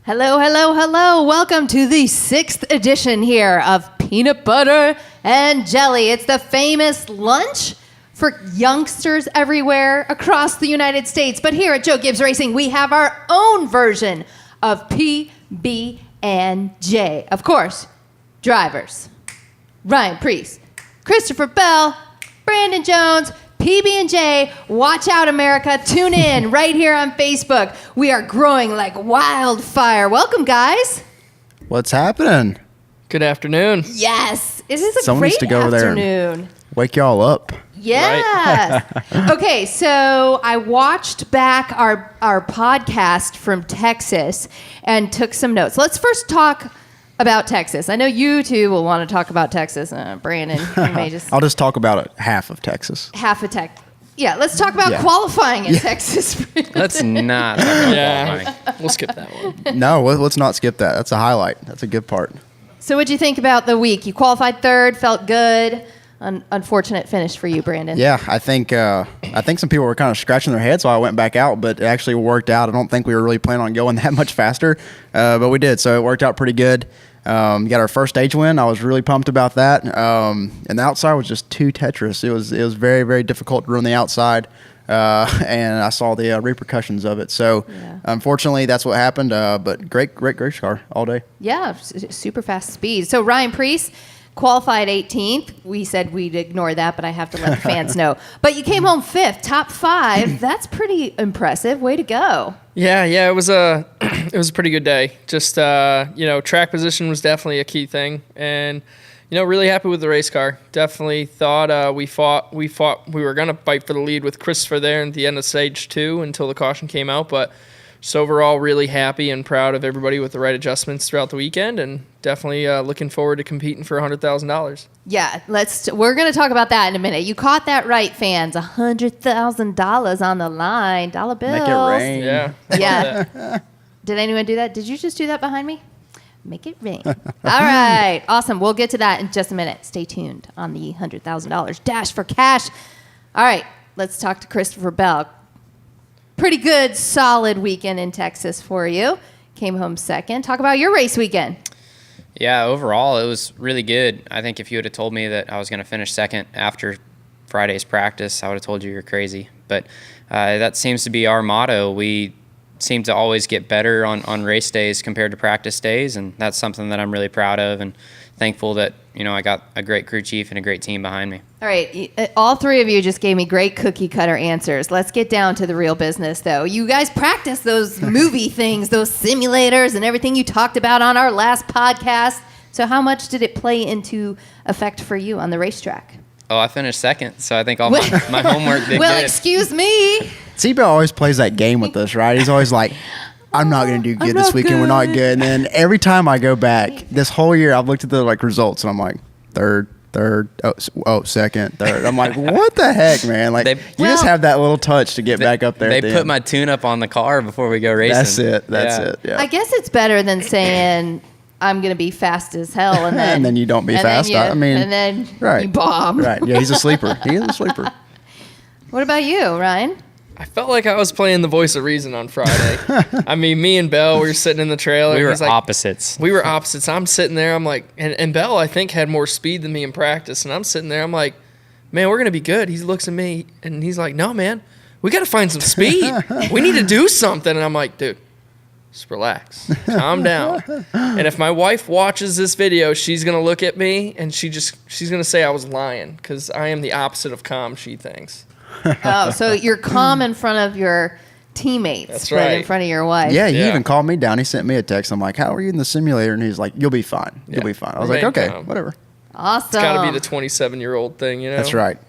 Hello, hello, hello. Welcome to the 6th edition here of Peanut Butter and Jelly. It's the famous lunch for youngsters everywhere across the United States. But here at Joe Gibbs Racing, we have our own version of PB&J. Of course, drivers. Ryan Preece, Christopher Bell, Brandon Jones, PB&J, watch out, America. Tune in right here on Facebook. We are growing like wildfire. Welcome, guys. What's happening? Good afternoon. Yes, it is a Someone great needs to go over there afternoon. and wake y'all up. Yes. Okay, so I watched back our podcast from Texas and took some notes. Let's first talk about Texas. I know you two will want to talk about Texas. Brandon, you may just... I'll just talk about it, half of Texas. Half a tech. Yeah, let's talk about qualifying in Texas. Let's not talk about qualifying. We'll skip that one. No, let's not skip that. That's a highlight. That's a good part. So what'd you think about the week? You qualified third, felt good. Unfortunate finish for you, Brandon. Yeah, I think some people were kind of scratching their heads, so I went back out, but it actually worked out. I don't think we were really planning on going that much faster, but we did, so it worked out pretty good. Got our first stage win. I was really pumped about that. And the outside was just too Tetris. It was very, very difficult to run the outside, and I saw the repercussions of it. So, unfortunately, that's what happened. But great car all day. Yeah, super fast speed. So Ryan Preece qualified 18th. We said we'd ignore that, but I have to let the fans know. But you came home 5th, top 5. That's pretty impressive. Way to go. Yeah, it was a pretty good day. Just track position was definitely a key thing, and really happy with the race car. Definitely thought we were gonna fight for the lead with Christopher there at the end of stage 2 until the caution came out, but just overall really happy and proud of everybody with the right adjustments throughout the weekend, and definitely looking forward to competing for $100,000. Yeah, we're going to talk about that in a minute. You caught that right, fans. $100,000 on the line. Dollar bills. Make it rain. Yeah. Did anyone do that? Did you just do that behind me? Make it rain. All right. Awesome. We'll get to that in just a minute. Stay tuned on the $100,000 Dash for Cash. All right. Let's talk to Christopher Bell. Pretty good, solid weekend in Texas for you. Came home 2nd. Talk about your race weekend. Yeah, overall, it was really good. I think if you would have told me that I was going to finish 2nd after Friday's practice, I would have told you you're crazy. But that seems to be our motto. We seem to always get better on race days compared to practice days, and that's something that I'm really proud of and thankful that I got a great crew chief and a great team behind me. All right, all three of you just gave me great cookie cutter answers. Let's get down to the real business, though. You guys practice those movie things, those simulators and everything you talked about on our last podcast. So how much did it play into effect for you on the racetrack? Oh, I finished 2nd, so I think all my homework did well, good. Excuse me. T-Bell always plays that game with us, right? He's always like, I'm not going to do good this weekend. We're not good. And then every time I go back, this whole year, I've looked at the results, and I'm like, third, second, third. I'm like, what the heck, man? Like, you just have that little touch to get back up there. They put my tune-up on the car before we go racing. That's it. Yeah. I guess it's better than saying I'm going to be fast as hell, and then and then you don't be fast. And then you bomb. Right. Yeah, he's a sleeper. He is a sleeper. What about you, Ryan? I felt like I was playing the voice of reason on Friday. I mean, me and Bell, we were sitting in the trailer. We were opposites. We were opposites. I'm sitting there. I'm like, and Bell, I think, had more speed than me in practice. And I'm sitting there. I'm like, man, we're going to be good. He looks at me, and he's like, no, man, we got to find some speed. We need to do something. And I'm like, dude, just relax. Calm down. And if my wife watches this video, she's going to look at me, and she's going to say I was lying because I am the opposite of calm, she thinks. Oh, so you're calm in front of your teammates, That's but right. in front of your wife. Yeah, he even called me down. He sent me a text. I'm like, how are you in the simulator? And he's like, you'll be fine. You'll be fine. I was like, okay, whatever. Awesome. It's got to be the 27-year-old thing, That's right.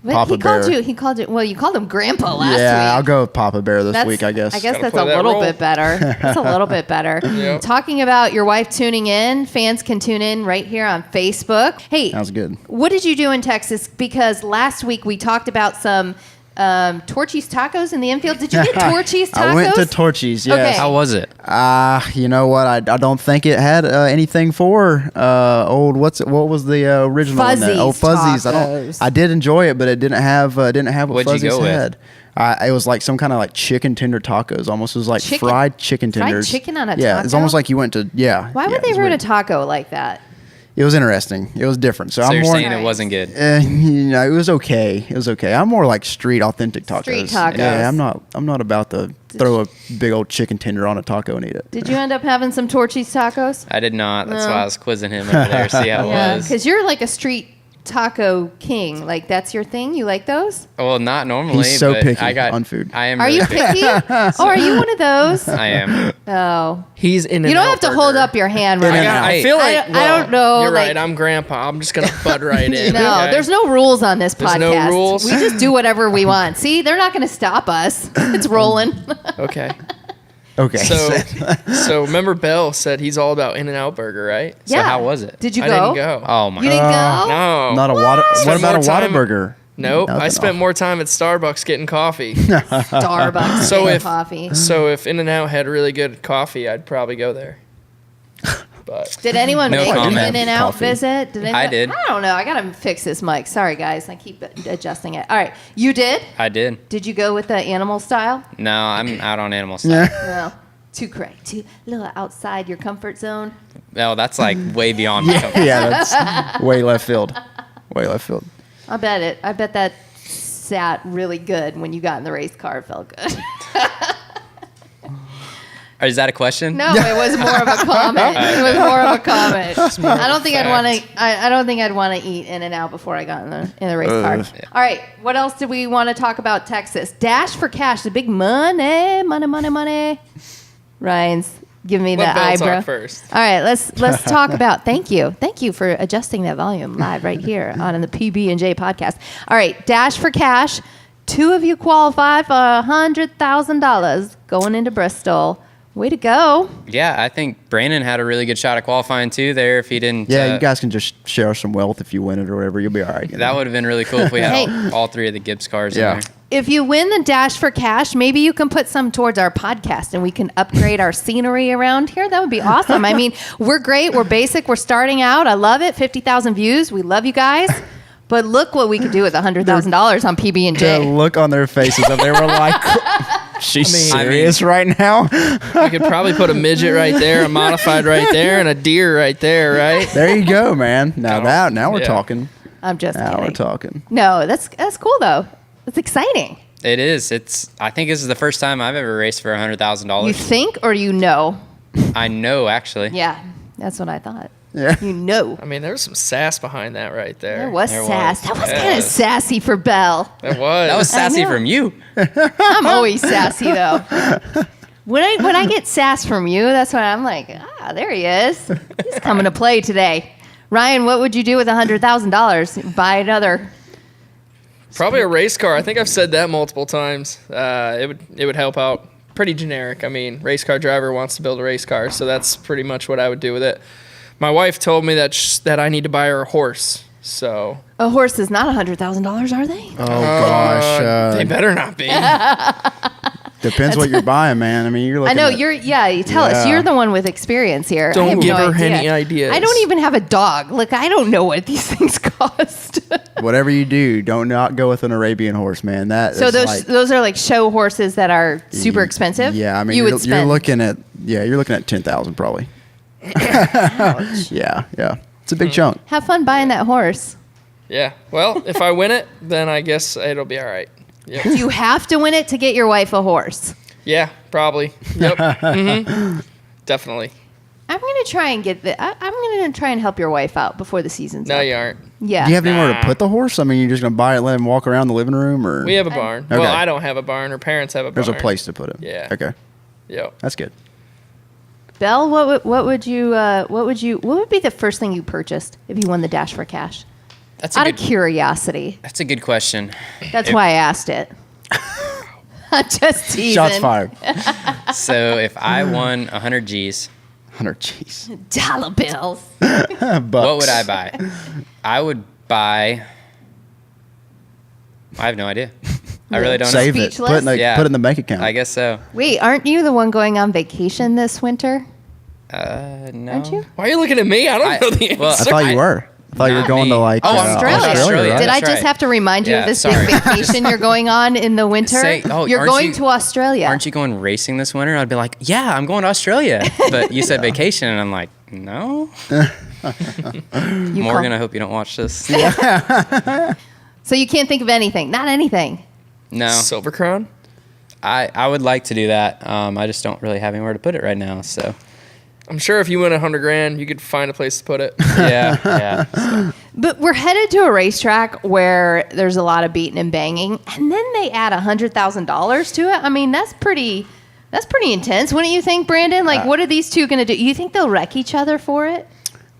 But Papa Bear. He called you, well, you called him Grandpa last week. Yeah, I'll go with Papa Bear this week, I guess. I guess Gotta that's play a that little role. bit better. That's a little bit better. Yep. Talking about your wife tuning in, fans can tune in right here on Facebook. Hey, That was good. what did you do in Texas? Because last week we talked about some Torchy's tacos in the infield. Did you get Torchy's tacos? I went to Torchy's, yes. Okay. How was it? You know what? I don't think it had anything for what was the original one? Fuzzy's Oh, Fuzzy's. tacos. I did enjoy it, but it didn't have what What'd you Fuzzy's go with? had. It was like some kind of like chicken tender tacos. Almost, it was like Chicken? fried chicken tenders. Fried chicken on a Yeah, it's taco? almost like you went to Why would they ruin a taco like that? It was interesting. It was different. So, So I'm you're more. saying it wasn't good. It was okay. It was okay. I'm more like street authentic tacos. Street tacos. Yeah, I'm not about to throw a big old chicken tender on a taco and eat it. Did you end up having some Torchy's tacos? I did not. That's No. why I was quizzing him over there, see how it Yeah, was. because you're like a street taco king. Like that's your thing. You like those? Well, not normally. He's so but picky I got, on food. I am. Are really you picky? Oh, are you one of those? I am. Oh, He's in. you don't have to hold up your hand, right? In-N-Out. I feel like I don't know, You're like- right. I'm grandpa. I'm just gonna butt right in. No, okay? there's no rules on this There's podcast. no rules? We just do whatever we want. See, they're not going to stop us. It's rolling. Okay. Okay. So remember, Bell said he's all about In-N-Out Burger, right? So Yeah. how was it? Did you I go? didn't go. Oh my. You didn't go? No. not a water. What Spent about a more time- Whataburger? Nope. I Nothing. spent more time at Starbucks getting coffee. Starbucks. So getting if coffee. so, if In-N-Out had really good coffee, I'd probably go there. But Did anyone No make an comment. In-N-Out Coffee. visit? Did anyone, I did. I don't know. I got to fix this mic. Sorry, guys. I keep adjusting it. All right. You did? I did. Did you go with the animal style? No, I'm out on animal stuff. No. Too crazy. Too little outside your comfort zone. No, that's like way beyond my comfort. Yeah, that's way left field. Way left field. I bet that sat really good when you got in the race car. It felt good. Is that a question? No, it was more of a comment. It was more of a comment. I don't think I'd want to. I don't think I'd want to eat In-N-Out before I got in the race car. All right, what else do we want to talk about? Texas Dash for Cash, the big money. Ryan's giving me let the Bell eyebrow. talk first. All right, let's talk about. Thank you for adjusting that volume live right here on the PB&J podcast. All right, Dash for Cash. 2 of you qualify for $100,000 going into Bristol. Way to go! Yeah, I think Brandon had a really good shot at qualifying too there. If he didn't, Yeah, you guys can just share some wealth if you win it or whatever. You'll be all right. that would have been really cool if we had Hey. all 3 of the Gibbs cars Yeah. in there. If you win the Dash for Cash, maybe you can put some towards our podcast and we can upgrade our scenery around here. That would be awesome. I mean, we're great. We're basic. We're starting out. I love it. 50,000 views. We love you guys. But look what we could do with $100,000 on The PB&J. look on their faces that they were like, she's I mean- serious right now. We could probably put a midget right there, a modified right there, and a deer right there, right? There you go, man. Now we're Yeah. talking. I'm just Now kidding. we're talking. No, that's cool though. It's exciting. It is. I think this is the first time I've ever raced for $100,000. You think or you know? I know, actually. Yeah, that's what I thought. Yeah. You know. I mean, there was some sass behind that right there. There was There sass. was. That was Yeah. kind of sassy for Belle. That was. That was sassy know. from you. I'm always sassy though. When I get sass from you, that's when I'm like, there he is. He's coming to play today. Ryan, what would you do with $100,000? Buy another. Probably a race car. I think I've said that multiple times. It would help out. Pretty generic. I mean, race car driver wants to build a race car, so that's pretty much what I would do with it. My wife told me that I need to buy her a horse. So A horse is not $100,000, are they? Oh gosh. they better not be. Depends what you're buying, man. I mean, you're I looking know at, you tell us. Yeah. You're the one with experience here. I Don't have give no her idea. any ideas. I don't even have a dog. Look, I don't know what these things cost. whatever you do, don't not go with an Arabian horse, man. That So is those like, those are like show horses that are super expensive. Yeah, I mean, you you're, would spend. you're looking at 10,000 probably. Yeah. It's a big chunk. Have fun buying that horse. Yeah. Well, if I win it, then I guess it'll be all right. Yep. You have to win it to get your wife a horse. Yeah, probably. Yep. Definitely. I'm gonna try and get I'm gonna try and help your wife out before the season's No, up. you aren't. Yeah. Do you have anywhere to Nah. put the horse? I mean, you're just gonna buy it, let him walk around the living room, or We have a barn. Okay. Well, I don't have a barn. Her parents have a barn. there's a place to put it. Yeah. Okay, Yep. that's good. Belle, what would be the first thing you purchased if you won the Dash for Cash? That's Out of curiosity. That's a good question. That's why I asked it. I'm just teasing. Shots fired. So if I won 100 G's, 100 G's. Dollar bills. what would I buy? I would buy. I have no idea. I really don't Save know. it. Speechless? Put it in the, Yeah. put it in the bank account. I guess so. Wait, aren't you the one going on vacation this winter? No. Aren't you? Why are you looking at me? I don't know the answer. well, I thought you were. I thought you were Not going me. to like Australia. right? Did I That's just right. have to remind you Yeah, of this sorry. big vacation you're going on in the winter? You're aren't going you- to Australia. Aren't you going racing this winter? I'd be like, yeah, I'm going to Australia. But you said vacation, and I'm like, no. You Morgan, call- I hope you don't watch this. So you can't think of anything? Not anything. No, Silver Crown? I would like to do that. I just don't really have anywhere to put it right now. So I'm sure if you win $100,000, you could find a place to put it. yeah. So, But we're headed to a racetrack where there's a lot of beating and banging, and then they add $100,000 to it. I mean, that's pretty intense, wouldn't you think, Brandon? Like, what are these two going to do? You think they'll wreck each other for it?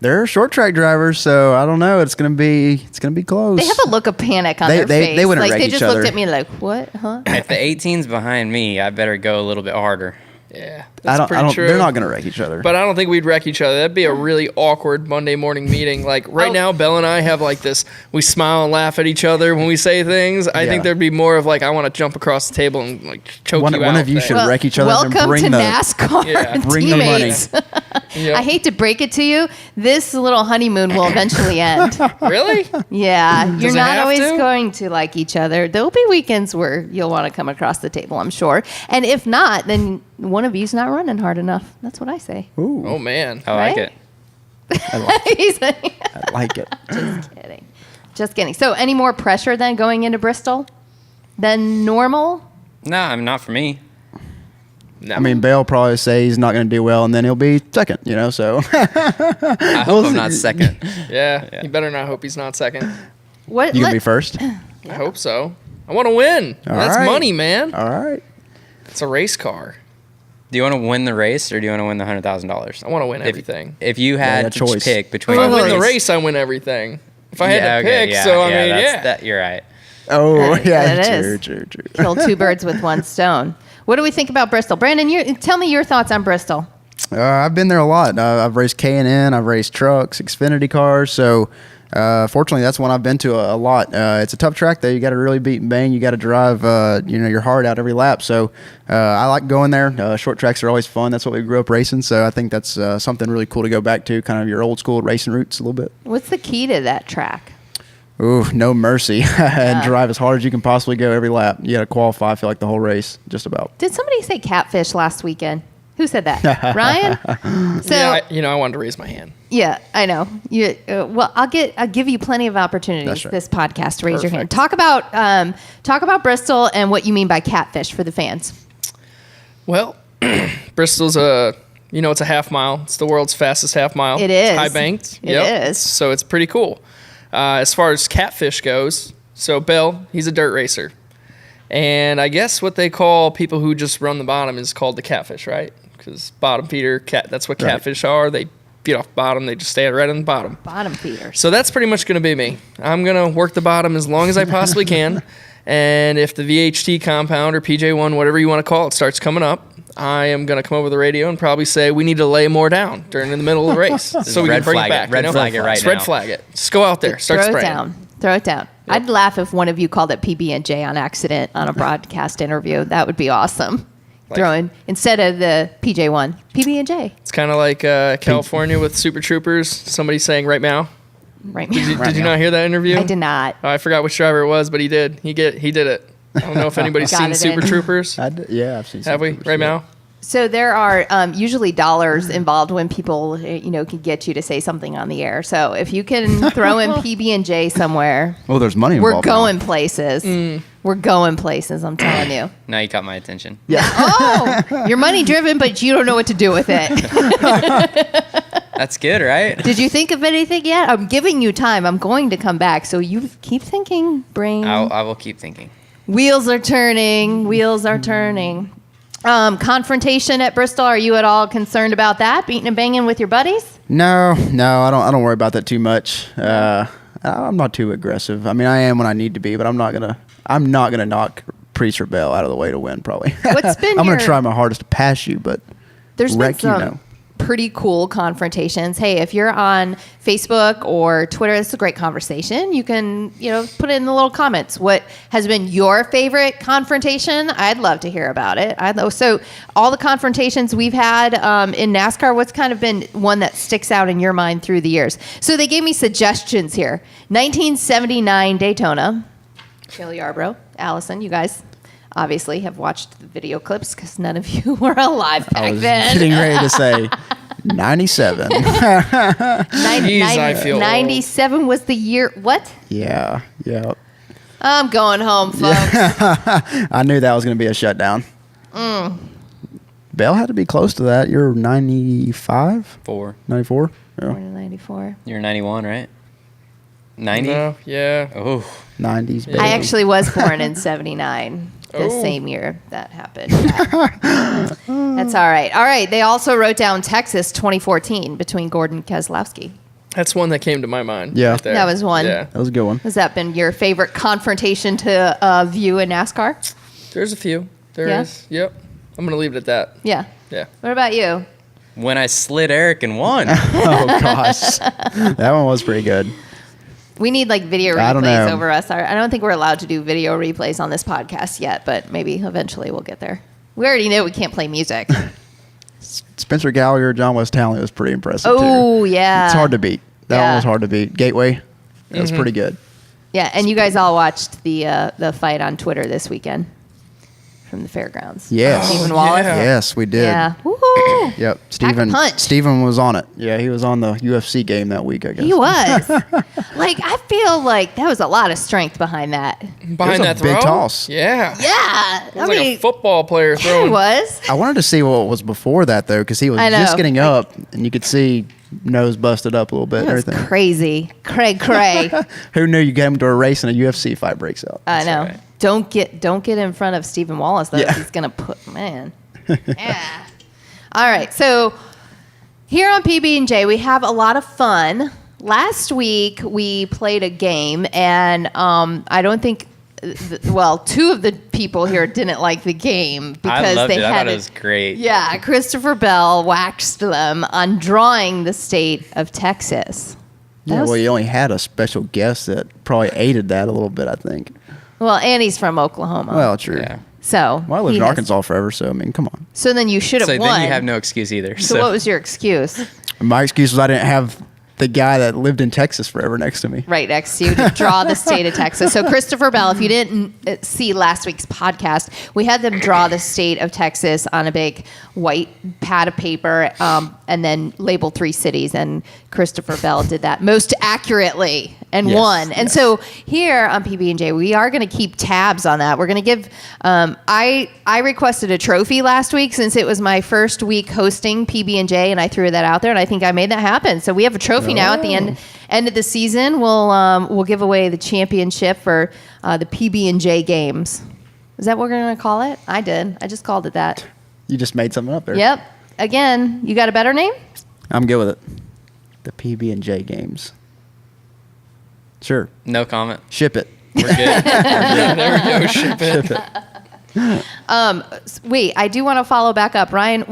They're short track drivers, so I don't know. It's gonna be close. They have a look of panic on their face. They wouldn't like wreck they each just other. looked at me like, "What? Huh?" if the 18's behind me, I better go a little bit harder. Yeah, I that's don't. pretty true. They're not gonna wreck each other. But I don't think we'd wreck each other. That'd be a really awkward Monday morning meeting. Like right Oh. now, Belle and I have like this. We smile and laugh at each other when we say things. I think Yeah. there'd be more of like I want to jump across the table and like choke One you of out. you thing. should wreck each other and Welcome bring to the- NASCAR Yeah. Bring the money. teammates. Yep. I hate to break it to you, this little honeymoon will eventually end. Really? Yeah, you're it not have always to? going to like each other. There'll be weekends where you'll want to come across the table, I'm sure. And if not, then one of you's not running hard enough. That's what I say. Ooh, Oh man. I like Right? it. He's like, I like it. just kidding. Just kidding. So, any more pressure then going into Bristol than normal? No, I'm not for me. No. I mean, Bale probably say he's not going to do well, and then he'll be second. You know, so I hope I'm not second. yeah. You better not hope he's not second. What? you gonna be first. I hope so. I want to win. All That's right. money, man. All right. It's a race car. Do you want to win the race or do you want to win the $100,000? I want to win everything. If you had Yeah, to choice. pick If between I win the race- race, I win everything. If I had to okay, pick, so I mean, that's- yeah. you're right. Oh yeah, That true, is. true. Kill two birds with one stone. What do we think about Bristol? Brandon, tell me your thoughts on Bristol. I've been there a lot. I've raced K&N, I've raced trucks, Xfinity cars. So, fortunately, that's one I've been to a lot. It's a tough track, though. You got to really beat and bang. You got to drive, your heart out every lap. So, I like going there. Short tracks are always fun. That's what we grew up racing. So, I think that's something really cool to go back to, kind of your old school racing roots a little bit. What's the key to that track? Ooh, no mercy. And drive as hard as you can possibly go every lap. You got to qualify, I feel like, the whole race, just about. Did somebody say catfish last weekend? Who said that? Ryan? So Yeah, I wanted to raise my hand. yeah, I know. Well, I'll give you plenty of opportunities That's right. this podcast to raise your hand. Perfect. Talk about Bristol and what you mean by catfish for the fans. Well, Bristol's it's a half mile. It's the world's fastest half mile. It It's is. high banked. It is. So it's pretty cool. As far as catfish goes, so Bill, he's a dirt racer. And I guess what they call people who just run the bottom is called the catfish, right? Because bottom feeder, that's what Right. catfish are. They feed off bottom. They just stay right on the bottom. Bottom feeders. So that's pretty much going to be me. I'm going to work the bottom as long as I possibly can. And if the VHT compound or PJ1, whatever you want to call it, starts coming up, I am going to come over the radio and probably say we need to lay more down during the middle of the race so we red can bring flag it it. back. Red flag it right Just red now. flag it. Just go out there. Start Throw spraying. it down. Throw it down. I'd laugh if one of you called it PB&J on accident on a broadcast interview. That would be awesome. Throwing instead of the PJ1, PB&J. It's kind of like California with Super Troopers. Somebody saying right now. Right. Did you not hear that interview? I did not. Oh, I forgot which driver it was, but he did. He did it. I don't know if anybody's Got seen it Super in. Troopers. Yeah, I've seen Have we? some Right now? So there are usually dollars involved when people, can get you to say something on the air. So if you can throw in PB&J somewhere, Well, there's money we're involved now. going places. We're going places, I'm telling you. Now you caught my attention. Oh, you're money driven, but you don't know what to do with it. That's good, right? Did you think of anything yet? I'm giving you time. I'm going to come back. So you keep thinking, brain. I will keep thinking. Wheels are turning. Wheels are turning. Confrontation at Bristol. Are you at all concerned about that? Beating and banging with your buddies? No, I don't worry about that too much. I'm not too aggressive. I mean, I am when I need to be, but I'm not gonna knock Preece or Bell out of the way to win. Probably. What's been I'm your- gonna try my hardest to pass you, but There's wreck been some you know. pretty cool confrontations. Hey, if you're on Facebook or Twitter, this is a great conversation. You can, put it in the little comments. What has been your favorite confrontation? I'd love to hear about it. So all the confrontations we've had in NASCAR, what's kind of been one that sticks out in your mind through the years? So they gave me suggestions here. 1979 Daytona. Cale Yarborough, Allison, you guys obviously have watched the video clips because none of you were alive back I was then. getting ready to say 97. I feel 97 was the year. What? Yeah. I'm going home, folks. I knew that was going to be a shutdown. Bell had to be close to that. You're 95? 94? Yeah. Born in 94. You're 91, right? 90? No, yeah. Oh, 90s, baby. I actually was born in 79, the Oh. same year that happened. That's all right. All right. They also wrote down Texas 2014 between Gordon and Keselowski. That's one that came to my mind. Yeah. right there. That was one. Yeah. That was a good one. Has that been your favorite confrontation to view in NASCAR? There's a few. There Yeah? is. Yep. I'm going to leave it at that. Yeah. Yeah. What about you? when I slid Eric and won. Oh, gosh. That one was pretty good. We need like video I don't replays know. over us. I don't think we're allowed to do video replays on this podcast yet, but maybe eventually we'll get there. We already know we can't play music. Spencer Gallagher, John West Townley was pretty impressive, Oh, too. yeah. It's hard to beat. That Yeah. one was hard to beat. Gateway, that was pretty good. Yeah, and you guys all watched the fight on Twitter this weekend from the fairgrounds. Yes. Stephen Wallace. yeah. Yes, we did. Yeah. Woohoo. Yep. punch. Stephen was on it. Yeah, he was on the UFC game that week, I guess. He was. Like, I feel like that was a lot of strength behind that. Behind a that throw? big toss. Yeah. Yeah. It was like a football player it throwing. was. I wanted to see what was before that, though, because he was I know. just getting up, and you could see nose busted up a little bit and That was everything. crazy. Cray. Who knew you get him to a race and a UFC fight breaks out? I know. right. Don't get in front of Stephen Wallace though. Yeah. He's gonna man. Yeah. All right. So here on PB&J, we have a lot of fun. Last week we played a game, and I don't think. Two of the people here didn't like the game because I loved they it. I had thought it was great. Yeah, Christopher Bell waxed them on drawing the state of Texas. That Yeah, was- well, you only had a special guest that probably aided that a little bit, I think. Well, and he's from Oklahoma. Well, true. Yeah. so Well, I lived he in has- Arkansas forever, so, I mean, come on. So then you should have So won. then you have no excuse either. So what was your excuse? My excuse was I didn't have the guy that lived in Texas forever next to me. Right next to you to draw the state of Texas. So Christopher Bell, if you didn't see last week's podcast, we had them draw the state of Texas on a big white pad of paper and then label 3 cities. And Christopher Bell did that most accurately and Yes, won. And yes. so here on PB&J, we are going to keep tabs on that. We're going to give. I requested a trophy last week since it was my first week hosting PB&J, and I threw that out there, and I think I made that happen. So we have a trophy now at the end of the season. We'll give away the championship for the PB&J games. Is that what we're going to call it? I did. I just called it that. You just made something up there. Yep. Again, you got a better name? I'm good with it. The PB&J games. Sure. No comment. Ship it. We're good. There we go. Ship it. Ship it. Wait, I do want to follow back up. Ryan,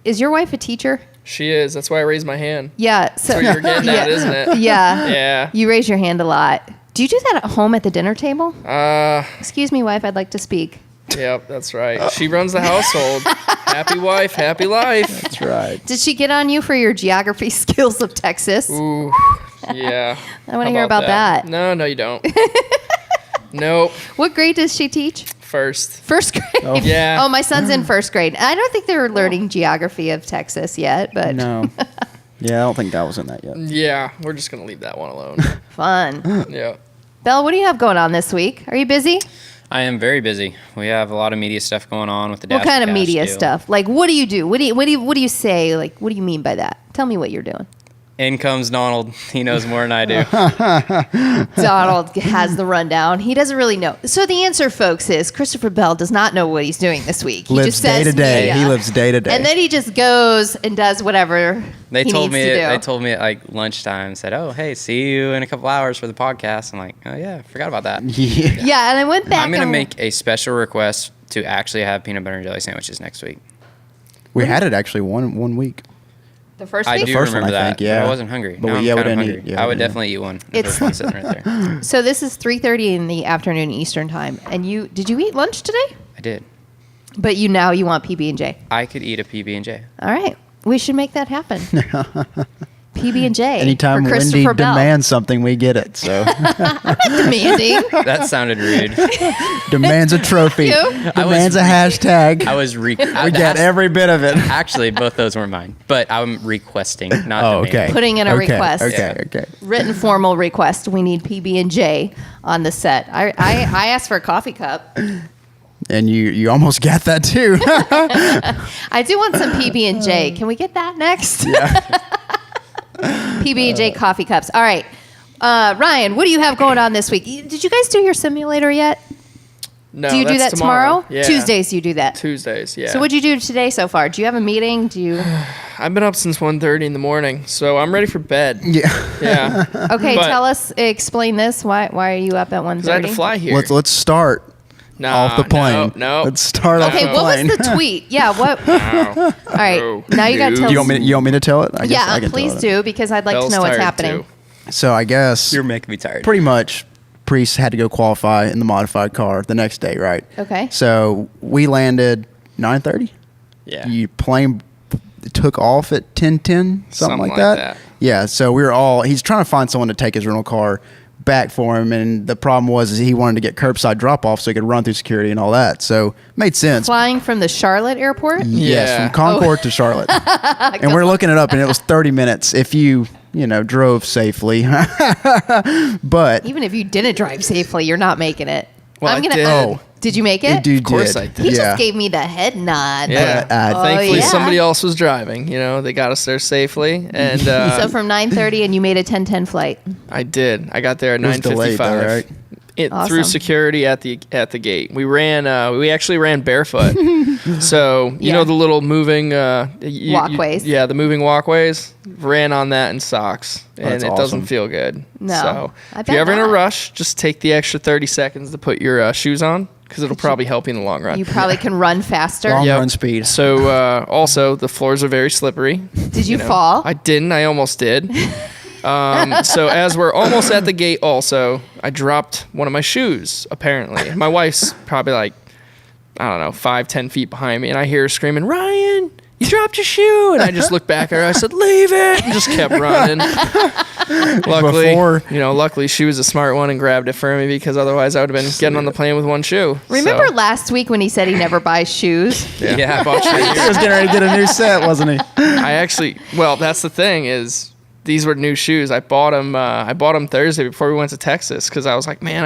is your wife a teacher? She is. That's why I raised my hand. Yeah. So That's what you're getting at, isn't it? Yeah. Yeah. You raise your hand a lot. Do you do that at home at the dinner table? Uh, Excuse me, wife, I'd like to speak. yep, that's right. She runs the household. Happy wife, happy life. That's right. Did she get on you for your geography skills of Texas? Ooh, yeah. I want to How hear about that. No, you don't. Nope. What grade does she teach? First. First grade. Yeah. Oh, my son's in first grade. I don't think they're learning geography of Texas yet, but No. Yeah, I don't think that was in that yet. Yeah, we're just gonna leave that one alone. fun. Yeah. Belle, what do you have going on this week? Are you busy? I am very busy. We have a lot of media stuff going on with the What Dash kind for of Cash media deal. stuff? Like, what do you do? What do you say? Like, what do you mean by that? Tell me what you're doing. In comes Donald. He knows more than I do. Donald has the rundown. He doesn't really know. So the answer, folks, is Christopher Bell does not know what he's doing this week. He Lives just day says to day. media. He lives day to day. And then he just goes and does whatever They he told needs me. to do. They told me at like lunchtime. Said, "Oh, hey, see you in a couple hours for the podcast." I'm like, "Oh yeah, forgot about that." yeah. Yeah, and I went back. I'm gonna and- make a special request to actually have peanut butter and jelly sandwiches next week. We had it actually one week. The first I week? do first one, remember I that. think, yeah. But I wasn't hungry. But Now I'm we kind of didn't hungry. eat. Yeah, I we would didn't. definitely eat one. If It's- there's one sitting right there. So this is 3:30 in the afternoon Eastern time. And did you eat lunch today? I did. But now you want PB&J. I could eat a PB&J. All right. We should make that happen. PB&J. Anytime for Wendy Christopher Bell. demands something, we get it. So Demanding. That sounded rude. demands a trophy, You? demands a hashtag. I was we get every bit of it. Actually, both those were mine, but I'm requesting, not Oh, demanding. okay. Putting in a Okay, request. Okay, Yeah. okay. Written formal request. We need PB&J on the set. I asked for a coffee cup. And you almost got that too. I do want some PB&J. Can we get that next? PB&J coffee cups. All right. Ryan, what do you have going on this week? Did you guys do your simulator yet? No, Do you do that that's tomorrow? Yeah. Tuesdays you do that. Tuesdays, yeah. So what'd you do today so far? Do you have a meeting? Do you? I've been up since 1:30 in the morning, so I'm ready for bed. Yeah. Yeah. Okay, But- tell us, explain this. Why are you up at 1:30? Because I had to fly here. Let's start off the plane. No. Let's start off Okay, the what plane. was the tweet? Yeah, what? All right, now you got to tell you us. want me to tell it? I guess Yeah, I can please tell it. do, because I'd like Bell's to know what's tired, happening. too. So I guess You're making me tired. pretty much Preece had to go qualify in the modified car the next day, right? Okay. So we landed 9:30. Yeah. You plane took off at 10:10, something like that. Yeah. So we were all. He's trying to find someone to take his rental car back for him, and the problem was is he wanted to get curbside drop off so he could run thugh security and all that. So made sense. Flying from the Charlotte airport? Yes, Yeah. from Concord to Charlotte. And we're looking it up, and it was 30 minutes if you drove safely. But Even if you didn't drive safely, you're not making it. Well, I did. Oh. Did you make it? Of course I did. He Yeah. just gave me the head nod. Yeah. Oh, Thankfully, yeah. somebody else was driving. They got us there safely, and So from 9:30, and you made a 10:10 flight. I did. I got there at It was 9:55. delayed though, right? Through Awesome. security at the gate. We actually ran barefoot. So you Yeah. know the little moving Walkways. yeah, the moving walkways. Ran on that in socks, and That's it awesome. doesn't feel good. No, So I if bet you're ever in a not. rush, just take the extra 30 seconds to put your shoes on, because it'll probably help you in the long run. You probably can run faster. Long Yep. run speed. So also the floors are very slippery. Did you fall? I didn't. I almost did. So as we're almost at the gate, also, I dropped one of my shoes, apparently. My wife's probably like, I don't know, 5-10 feet behind me, and I hear her screaming, "Ryan, you dropped your shoe!" And I just looked back at her. I said, "Leave it!" And just kept running. Luckily, she was a smart one and grabbed it for me, because otherwise I would have been getting on the plane with one shoe. Remember So, last week when he said he never buys shoes? yeah, I bought shoes. He was getting ready to get a new set, wasn't he? I actually, well, that's the thing is, these were new shoes. I bought them. Thursday before we went to Texas, because I was like, man,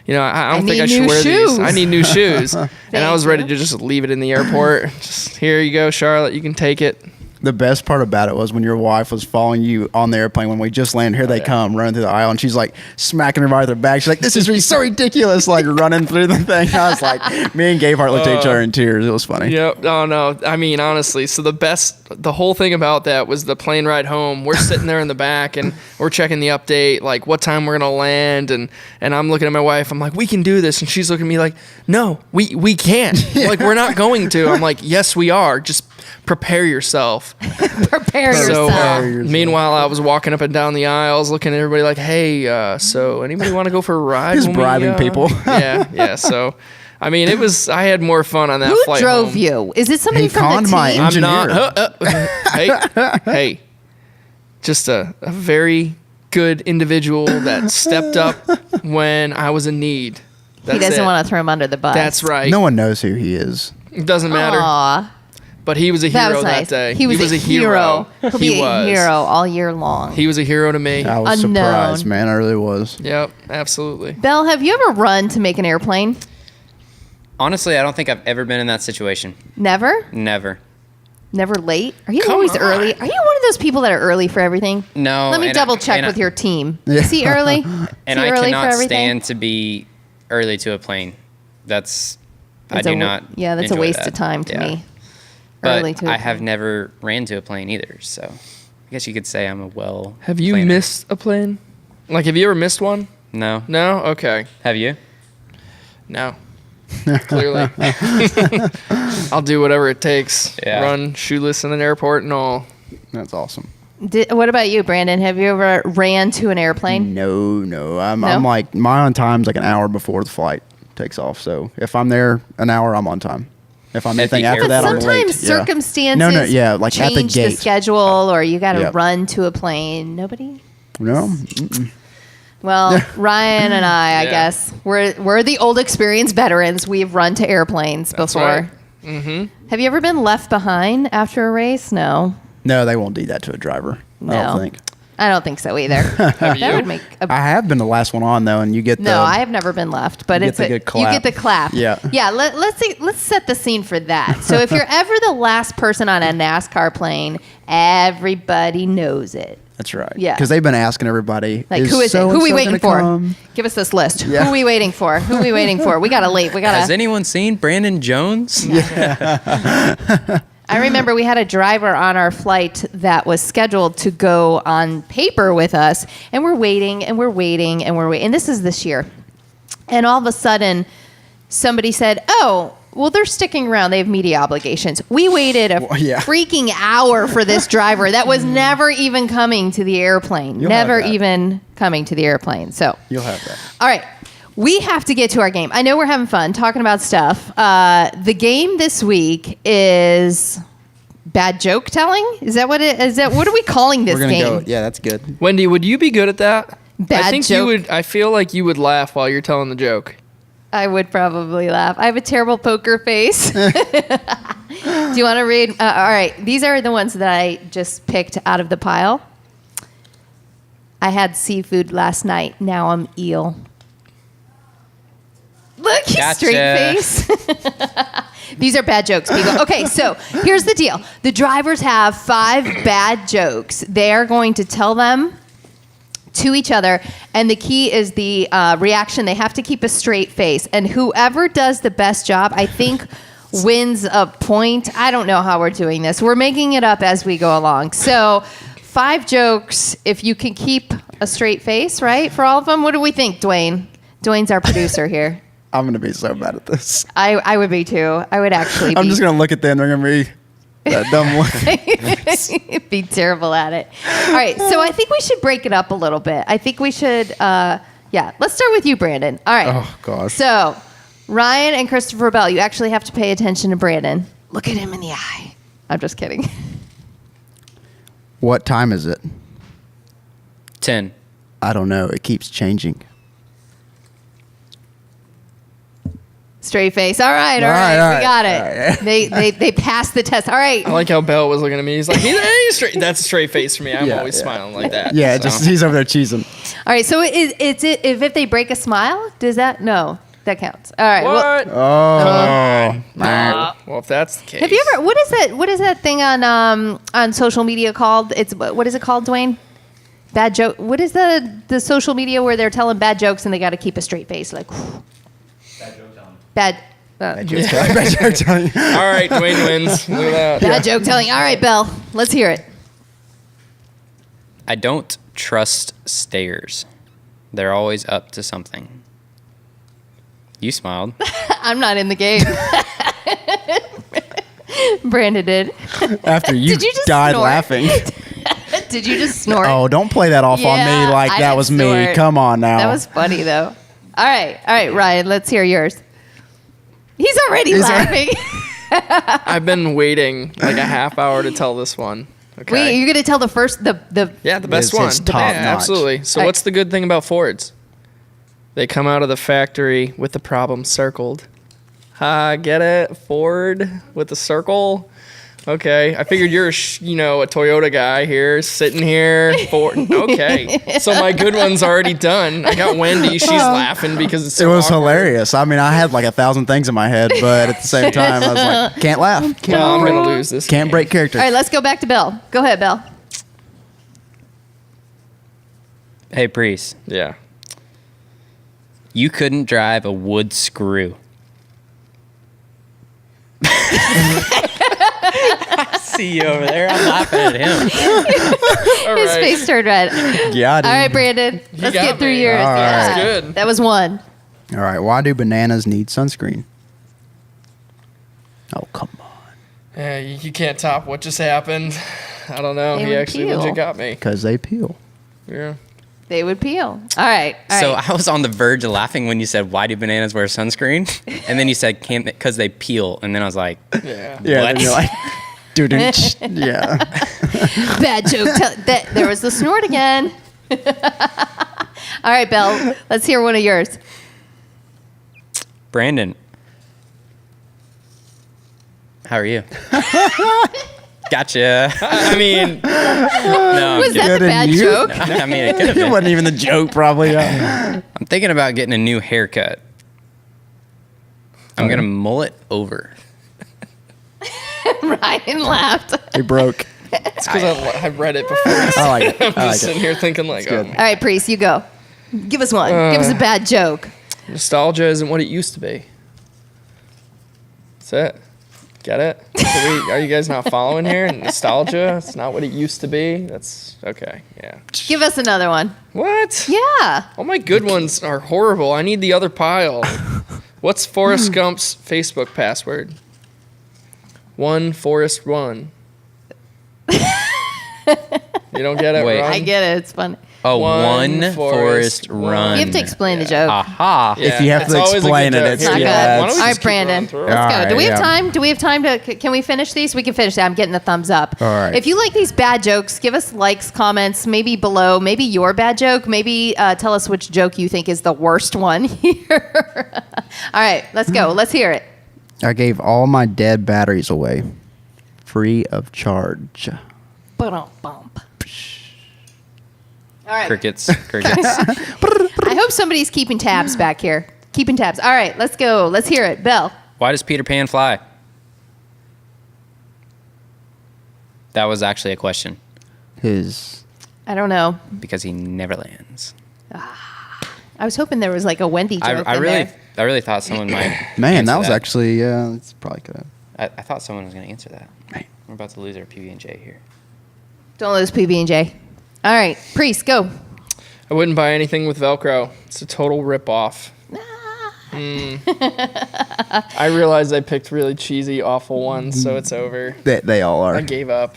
I don't think need I should new wear shoes. these. I need new shoes, and I was ready you. to just leave it in the airport. Just here you go, Charlotte. You can take it. The best part about it was when your wife was following you on the airplane when we just landed. Here they come, running through the aisle, and she's like smacking everybody with her bag. She's like, "This is so ridiculous!" Like running through the thing. I was like, me and Gavehart looked at each other in tears. It was funny. Yep. Oh no. I mean, honestly, so the whole thing about that was the plane ride home. We're sitting there in the back and we're checking the update, like what time we're gonna land, and I'm looking at my wife. I'm like, "We can do this," and she's looking at me like, "No, we can't. Like we're not going to." I'm like, "Yes, we are. Just prepare yourself." Prepare So yourself. meanwhile, I was walking up and down the aisles, looking at everybody like, "Hey, so anybody want to go for a ride?" He's when we, bribing people. Yeah. So, I mean, I had more fun on that Who flight. drove home. you? Is it somebody He from conned the my team? engine. I'm not. Engineer. Hey, just a very good individual that stepped up when I was in need. That's He doesn't it. want to throw him under the bus. That's right. No one knows who he is. It doesn't matter. Aw, But he was a that hero was nice. that day. He was a hero. He'll be He a was. hero all year long. He was a hero to me. I was Unknown. surprised, man. I really was. Yep, absolutely. Belle, have you ever run to make an airplane? Honestly, I don't think I've ever been in that situation. Never? Never. Never late? Are you Come always on. early? Are you one of those people that are early for everything? No. Let me and double I- check and I- with your team. Is he early? And Is he I early cannot for everything? stand to be early to a plane. That's I do not. Yeah, that's a enjoy waste that. of time to Yeah. me. But Early to a I have plane. never ran to a plane either, so I guess you could say I'm a well. Have you planner. missed a plane? Like, have you ever missed one? No. No? Okay. Have you? No. Clearly. I'll do whatever it takes. Yeah. Run shoeless in an airport and all. That's awesome. What about you, Brandon? Have you ever ran to an airplane? No. I'm like, my on time's like an hour before the flight takes off. So if I'm there an hour, I'm on time. If I'm anything after that, I'm late. Sometimes circumstances like change at the gate. the schedule, or you got to run to a plane. Nobody? No. Mm-mm. Well, Ryan and I Yeah. guess we're the old experienced veterans. We've run to airplanes before. Right. Mm-hmm. Have you ever been left behind after a race? No. No, they won't do that to a driver. No. I don't think. I don't think so either. That would make a I have been the last one on though, and you get the. No, I have never been left, but you it's get the good clap. you get the clap. Yeah. Yeah. Let's set the scene for that. So if you're ever the last person on a NASCAR plane, everybody knows it. That's right. Yeah. Because they've been asking everybody. Like, who is it? Who are we waiting for? Come? Give us this list. Yeah. Who are we waiting for? Who are we waiting for? We got to leave. We got Has to. anyone seen Brandon Jones? I remember we had a driver on our flight that was scheduled to go on paper with us, and we're waiting and we're waiting and we're waiting. And this is this year. And all of a sudden, somebody said, "Oh, well, they're sticking around. They have media obligations." We waited a freaking hour for this driver that was never even coming to the airplane. You'll Never have that. even coming to the airplane. So You'll have that. all right. We have to get to our game. I know we're having fun talking about stuff. The game this week is bad joke telling. Is that what it is? What are we calling this We're gonna game? go. Yeah, that's good. Wendy, would you be good at that? Bad I think joke. you would. I feel like you would laugh while you're telling the joke. I would probably laugh. I have a terrible poker face. Do you want to read? All right. These are the ones that I just picked out of the pile. I had seafood last night. Now I'm eel. Look, he's Gotcha. straight face. These are bad jokes, people. Okay, so here's the deal. The drivers have 5 bad jokes. They are going to tell them to each other, and the key is the reaction. They have to keep a straight face, and whoever does the best job, I think, wins a point. I don't know how we're doing this. We're making it up as we go along. So 5 jokes, if you can keep a straight face, right, for all of them. What do we think, Dwayne? Dwayne's our producer here. I'm gonna be so bad at this. I would be too. I would actually be. I'm just gonna look at them. They're gonna be that dumb look. be terrible at it. All right, so I think we should break it up a little bit. I think we should, let's start with you, Brandon. All right. Oh, gosh. So, Ryan and Christopher Bell, you actually have to pay attention to Brandon. Look at him in the eye. I'm just kidding. What time is it? 10. I don't know. It keeps changing. Straight face. All right. We got it. all right. They passed the test. All right. I like how Bell was looking at me. He's like, he's straight. That's a straight face for me. I'm always smiling like that. Yeah, so. just he's over there cheesing. All right. So if they break a smile, does that? No, that counts. All right. What? Oh. Well, if that's the case. Have you ever? What is that thing on social media called? What is it called, Dwayne? Bad joke. What is the social media where they're telling bad jokes and they got to keep a straight face, like bad joke telling. Bad joke telling. All right, Dwayne wins. Look at that. Bad joke telling. All right, Belle, let's hear it. I don't trust stairs. They're always up to something. You smiled. I'm not in the game. Brandon did. After you, Did you just died snort? laughing. Did you just snort? Oh, don't play that off on Yeah, me like I that didn't was me. snort. Come on now. That was funny though. All right, Ryan, let's hear yours. He's already laughing. I've been waiting like a half hour to tell this one. Okay. Wait, you're gonna tell the first the Yeah, the best It's one. top Yeah, notch. absolutely. So All right. what's the good thing about Fords? They come out of the factory with the problem circled. Get it? Ford with the circle? Okay. I figured you're a Toyota guy here, sitting here. Ford. Okay. So my good one's already done. I got Wendy. She's laughing because it's It so was awkward. hilarious. I mean, I had like 1,000 things in my head, but at the same time, I was like, can't laugh. Well, I'm going to lose this. Can't break character. All right, let's go back to Bill. Go ahead, Bill. Hey, Preece. Yeah. You couldn't drive a wood screw. I see you over there. I'm laughing at him. All His right. face turned red. Yeah, I did. All right, Brandon. Let's got get through me. yours. All Yeah. right. That's good. That was one. All right. Why do bananas need sunscreen? Oh, come on. You can't top what just happened. I don't know. They He would actually peel. legit got me. Because they peel. Yeah. They would peel. All right. So I was on the verge of laughing when you said, "Why do bananas wear sunscreen?" And then you said, "Can't because they peel." And then I was like, Yeah. Yeah. What? Then you're like, dude, yeah. Bad joke. There was the snort again. All right, Bill. Let's hear one of yours. Brandon, how are you? Gotcha. I mean, No, Was that the Good, and bad you? joke? I mean, it could have It been. wasn't even the joke, probably. Yeah. I'm thinking about getting a new haircut. I'm gonna mull it over. Ryan laughed. He broke. it's because I read it before. I like it. I'm I like just sitting it. here thinking like, oh, All right, Preece, you go. Give us one. Give us a bad joke. nostalgia isn't what it used to be. That's it. Get it? Are you guys not following here? Nostalgia, it's not what it used to be. That's okay. Yeah. Give us another one. What? Yeah. All my good ones are horrible. I need the other pile. What's Forrest Gump's Facebook password? 1Forrest1. You don't get it, Wait. Ron? I get it. It's fun. Oh, One one forest forest run. You have to explain the joke. Aha. If you have it's to always a explain good it, joke. it's Here, not yeah. good. Why don't we All just right, keep Brandon. going through it? Let's go. All Do we right, have yeah. time? Do we have time to? Can we finish these? We can finish. I'm getting the thumbs up. All right. If you like these bad jokes, give us likes, comments, maybe below. Maybe your bad joke. Maybe tell us which joke you think is the worst one here. All right, let's go. Let's hear it. I gave all my dead batteries away, free of charge. Ba-dum-bump. All right. Crickets. Crickets. I hope somebody's keeping tabs back here. Keeping tabs. All right, let's go. Let's hear it. Belle. Why does Peter Pan fly? That was actually a question His I don't know. because he never lands. I was hoping there was like a Wendy joke I in really, there. I really thought someone might. man, answer that was actually it's probably good. I thought someone was going to answer that. Man. We're about to lose our PB&J here. Don't lose PB&J. All right, Preece, go. I wouldn't buy anything with Velcro. It's a total rip-off. I realized I picked really cheesy, awful ones, so it's over. They all are. I gave up.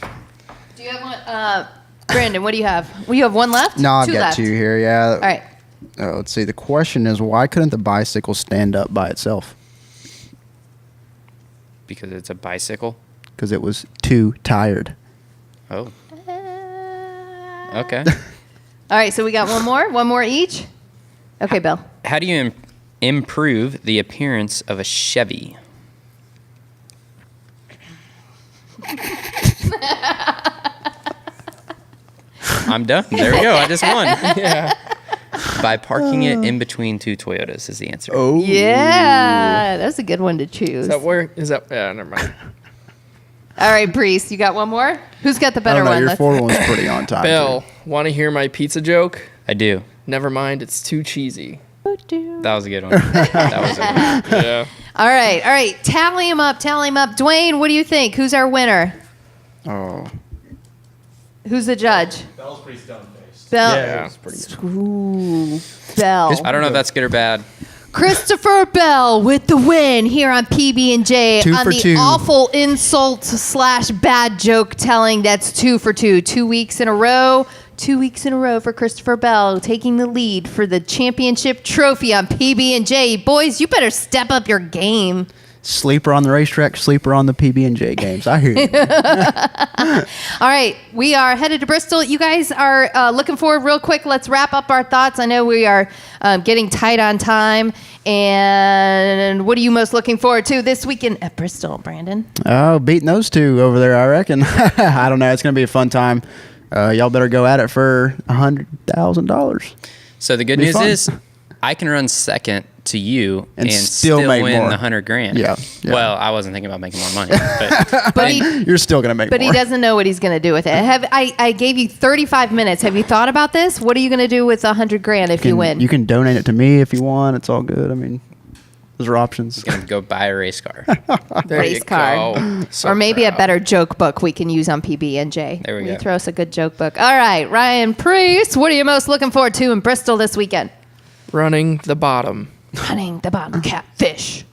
Do you have one? Brandon, what do you have? Well, you have one left? No, I've Two got left. two here. Yeah. All right. Let's see. The question is, why couldn't the bicycle stand up by itself? Because it's a bicycle. Because it was too tired. Oh. Okay. All right, so we got one more? One more each? Okay, Bill. How do you improve the appearance of a Chevy? I'm done. There we go. I just won. Yeah. By parking it in between two Toyotas is the answer. Oh. Yeah, that's a good one to choose. Is that where? Is that? Yeah, never mind. All right, Preece, you got one more? Who's got the I better don't know. one? Your Let's- fourth one's pretty on time. Bill, want to hear my pizza joke? I do. Never mind, it's too cheesy. That was a good one. That was a good one. Yeah. All right. Tally him up. Dwayne, what do you think? Who's our winner? Oh. Who's the judge? Bell's pretty stone-faced. Bell. Yeah. Ooh, Bell. I don't know if that's good or bad. Christopher Bell with the win here on PB&J 2 on for the 2. awful insult / bad joke telling. That's 2 for 2. 2 weeks in a row. 2 weeks in a row for Christopher Bell taking the lead for the championship trophy on PB&J. Boys, you better step up your game. Sleeper on the racetrack, sleeper on the PB&J games. I hear you. All right, we are headed to Bristol. You guys are looking forward real quick. Let's wrap up our thoughts. I know we are getting tight on time. And what are you most looking forward to this weekend at Bristol, Brandon? Oh, beating those two over there, I reckon. I don't know. It's going to be a fun time. Y'all better go at it for $100,000. So the good Be news fun. is I can run second to you And and still still make win more. the $100,000. Yeah, yeah. Well, I wasn't thinking about making more money, but But he, You're still going to make but more. he doesn't know what he's going to do with it. I gave you 35 minutes. Have you thought about this? What are you going to do with $100,000 if you win? You can donate it to me if you want. It's all good. I mean, those are options. I'm gonna go buy a race car. There Race you car. go. So or maybe proud. a better joke book we can use on PB&J. There we Will you go. throw us a good joke book? All right, Ryan Preece, what are you most looking forward to in Bristol this weekend? Running the bottom. Running the bottom catfish.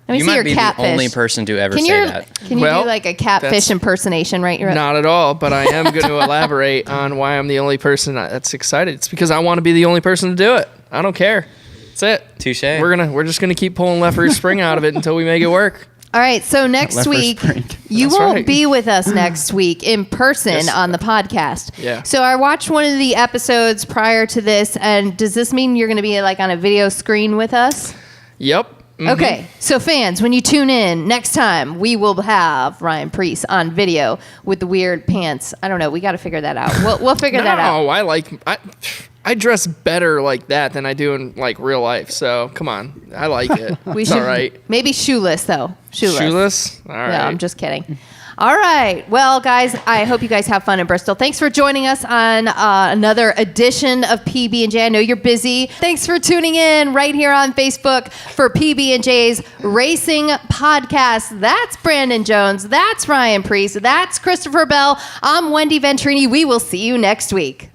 Let me You see your might be catfish. the only person to ever Can say you that. can you Well, do like a catfish that's- impersonation right? Not at all, but I am going to elaborate on why I'm the only person that's excited. It's because I want to be the only person to do it. I don't care. That's it. Touche. We're just gonna keep pulling left rear spring out of it until we make it work. All right, so next left wrist week spring. you That's won't right. be with us next week in person Yes. on the podcast. Yeah. So I watched one of the episodes prior to this, and does this mean you're going to be like on a video screen with us? Yep. Mhm. Okay, so fans, when you tune in next time, we will have Ryan Preece on video with the weird pants. I don't know. We got to figure that out. We'll figure that out. No, I dress better like that than I do in like real life. So come on, I like it. We It's should all right. maybe shoeless though. Shoeless. All right. No, I'm just kidding. All right. Well, guys, I hope you guys have fun in Bristol. Thanks for joining us on another edition of PB&J. I know you're busy. Thanks for tuning in right here on Facebook for PB&J's Racing Podcast. That's Brandon Jones. That's Ryan Preece. That's Christopher Bell. I'm Wendy Venturini. We will see you next week.